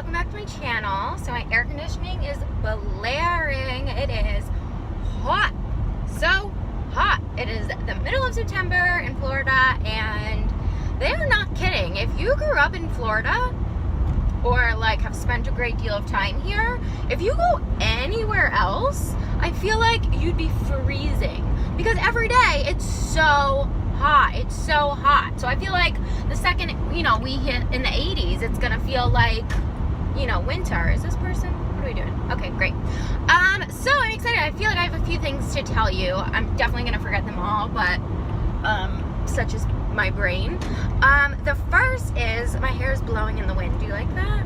welcome back to my channel. So my air conditioning is blaring. It is hot, so hot. It is the middle of September in Florida, and they are not kidding. If you grew up in Florida or like have spent a great deal of time here, if you go anywhere else, I feel like you'd be freezing because every day it's so hot. It's so hot. So I feel like the second, we hit in the 80s, it's gonna feel like, winter. Is this person? What are we doing? Okay, great. So I'm excited. I feel like I have a few things to tell you. I'm definitely gonna forget them all, but such is my brain. The first is my hair is blowing in the wind. Do you like that?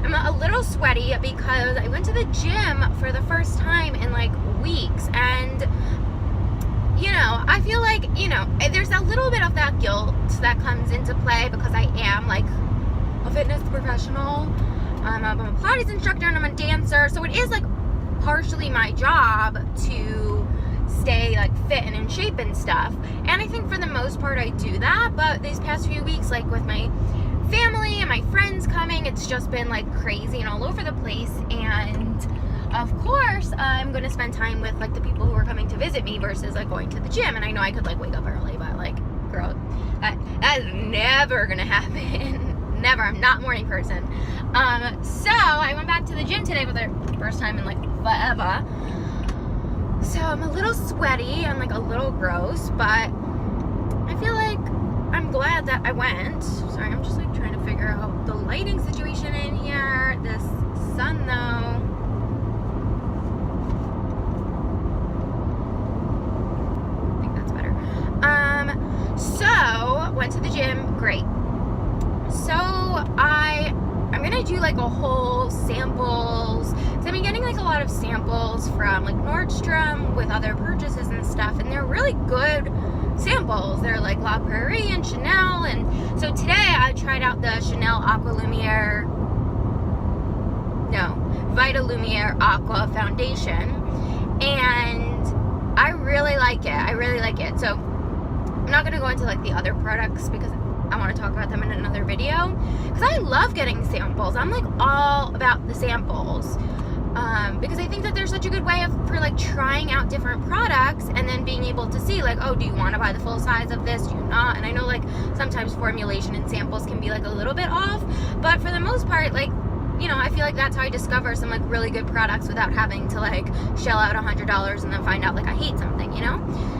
I'm a little sweaty because I went to the gym for the first time in like weeks, and I feel like, there's a little bit of that guilt that comes into play because I am like a fitness professional. I'm a Pilates instructor and I'm a dancer, so it is like partially my job to stay like fit and in shape and stuff. And I think for the most part I do that, but these past few weeks, like with my family and my friends coming, it's just been like crazy and all over the place. And of course, I'm going to spend time with like the people who are coming to visit me versus like going to the gym. And I know I could like wake up early, but like, girl, that is never going to happen. Never. I'm not a morning person. So I went back to the gym today for the first time in like forever. So I'm a little sweaty. I'm like a little gross, but I feel like I'm glad that I went. Sorry, I'm just like trying to figure out the lighting situation in here. This sun though. So went to the gym, great. So I'm gonna do like a whole samples. So I've been getting like a lot of samples from like Nordstrom with other purchases and stuff, and they're really good samples. They're like La Prairie and Chanel, and so today I tried out the Chanel Vitalumière Aqua foundation, and I really like it. So I'm not going to go into like the other products because I want to talk about them in another video, because I love getting samples. I'm like all about the samples because I think that there's such a good way for like trying out different products and then being able to see like, oh, do you want to buy the full size of this? Do you not? And I know like sometimes formulation and samples can be like a little bit off, but for the most part, like, I feel like that's how I discover some like really good products without having to like shell out $100 and then find out like I hate something,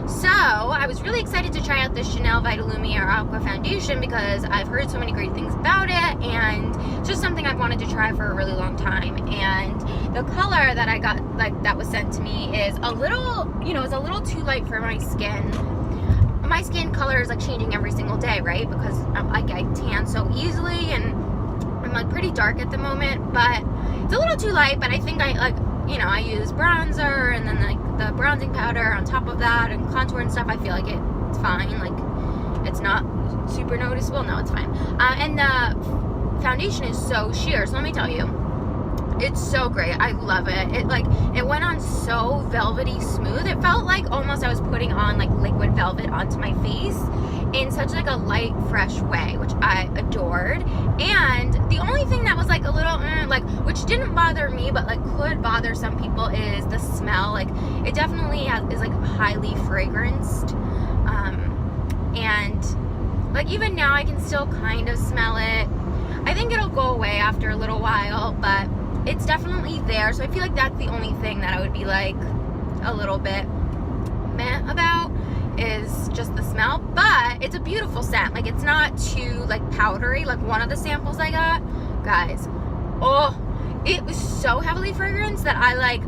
So I was really excited to try out this Chanel Vitalumière Aqua foundation because I've heard so many great things about it, and it's just something I've wanted to try for a really long time. And the color that I got, like that was sent to me, is a little, it's a little too light for my skin. My skin color is like changing every single day, right? Because I tan so easily, and I'm like pretty dark at the moment, but it's a little too light. But I think I use bronzer and then like the bronzing powder on top of that and contour and stuff. I feel like it's fine. Like it's not super noticeable. No, it's fine. And the foundation is so sheer. So let me tell you, it's so great. I love it. It went on so velvety smooth. It felt like almost I was putting on like liquid velvet onto my face in such like a light, fresh way, which I adored. And the only thing that was like a little which didn't bother me but like could bother some people, is the smell. Like it definitely is like highly fragranced, and like even now I can still kind of smell it. I think it'll go away after a little while, but it's definitely there. So I feel like that's the only thing that I would be like a little bit meh about, is just the smell. But it's a beautiful scent. Like it's not too like powdery. Like one of the samples I got, guys, it was so heavily fragranced that I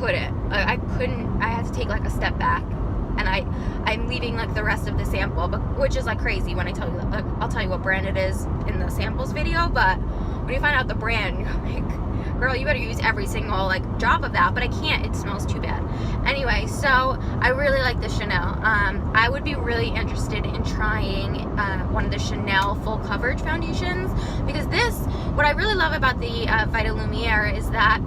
couldn't. I had to take like a step back, and I'm leaving like the rest of the sample, but which is like crazy when I tell you that. Like, I'll tell you what brand it is in the samples video, but when you find out the brand, you're like, girl, you better use every single like drop of that. But I can't, it smells too bad. Anyway, so I really like the Chanel. I would be really interested in trying one of the Chanel full coverage foundations, because what I really love about the Vitalumière is that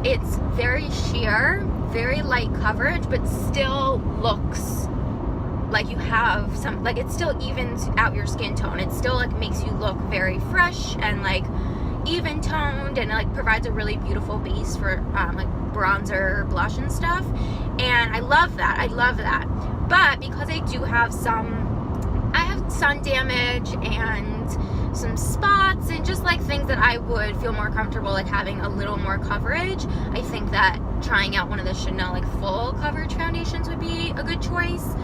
it's very sheer, very light coverage, but still looks like you have some, like it still evens out your skin tone. It still like makes you look very fresh and like even toned, and it like provides a really beautiful base for like bronzer, blush and stuff, and I love that. But because I do have sun damage and some spots and just like things that I would feel more comfortable like having a little more coverage, I think that trying out one of the Chanel like full coverage foundations would be a good choice,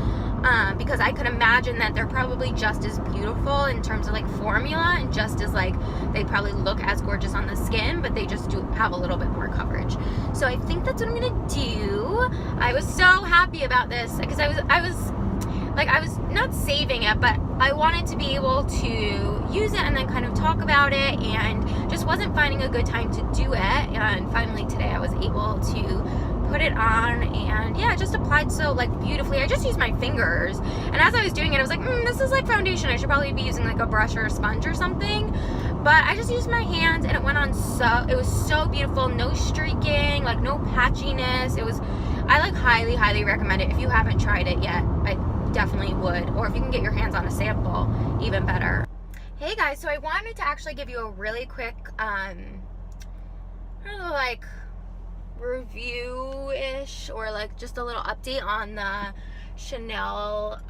because I could imagine that they're probably just as beautiful in terms of like formula, and just as like they probably look as gorgeous on the skin, but they just do have a little bit more coverage. So I think that's what I'm gonna do. I was so happy about this because I was not saving it, but I wanted to be able to use it and then kind of talk about it, and just wasn't finding a good time to do it. And finally today I was able to put it on, and yeah, it just applied so like beautifully. I just used my fingers, and as I was doing it I was like, this is like foundation, I should probably be using like a brush or a sponge or something, but I just used my hands and it went on it was so beautiful. No streaking, like no patchiness. I like highly recommend it. If you haven't tried it yet, I definitely would, or if you can get your hands on a sample, even better. Hey guys, so I wanted to actually give you a really quick I don't know, like review-ish, or like just a little update on the Chanel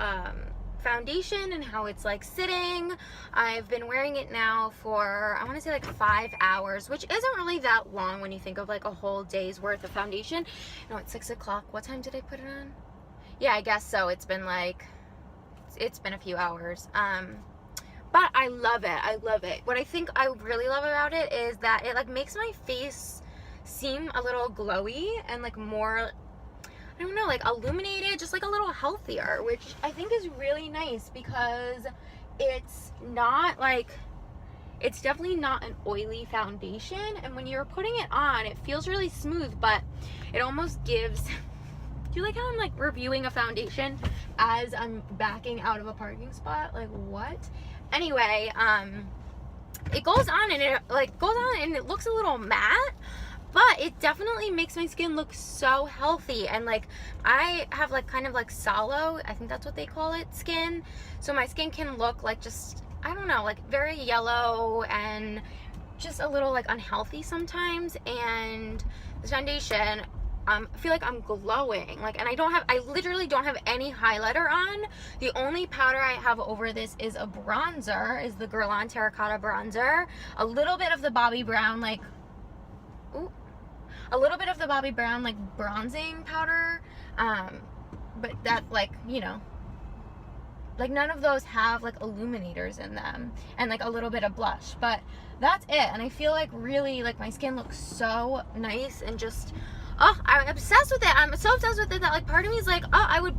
foundation and how it's like sitting. I've been wearing it now for, I want to say like 5 hours, which isn't really that long when you think of like a whole day's worth of foundation. No, it's 6 o'clock. What time did I put it on? Yeah, I guess so. It's been a few hours. But I love it. What I think I really love about it is that it like makes my face seem a little glowy and like more, I don't know, like illuminated, just like a little healthier, which I think is really nice, because it's definitely not an oily foundation, and when you're putting it on it feels really smooth, but it almost gives, do you like how I'm like reviewing a foundation as I'm backing out of a parking spot? Like what? Anyway, it goes on and it looks a little matte, but it definitely makes my skin look so healthy. And like I have like kind of like sallow, I think that's what they call it, skin. So my skin can look like just, I don't know, like very yellow and just a little like unhealthy sometimes. And this foundation, I feel like I'm glowing, like, and I literally don't have any highlighter on. The only powder I have over this is a bronzer, is the Guerlain Terracotta bronzer. A little bit of the Bobbi Brown, like, a little bit of the Bobbi Brown, like, bronzing powder, but that, like, you know, like, none of those have, like, illuminators in them, and, like, a little bit of blush, but that's it. And I feel like really, like, my skin looks so nice, and just, oh, I'm obsessed with it. I'm so obsessed with it that like part of me is like, oh, I would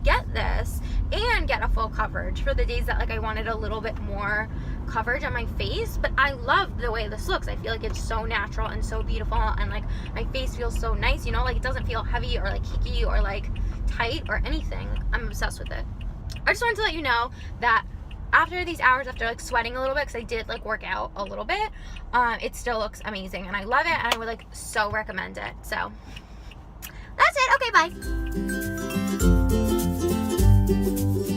get this and get a full coverage for the days that like I wanted a little bit more coverage on my face. But I love the way this looks. I feel like it's so natural and so beautiful, and like my face feels so nice, you know, like it doesn't feel heavy or like hickey or like tight or anything. I'm obsessed with it. I just wanted to let you know that after these hours, after like sweating a little bit, because I did like work out a little bit, it still looks amazing, and I love it, and I would like so recommend it. So that's it. Okay, bye.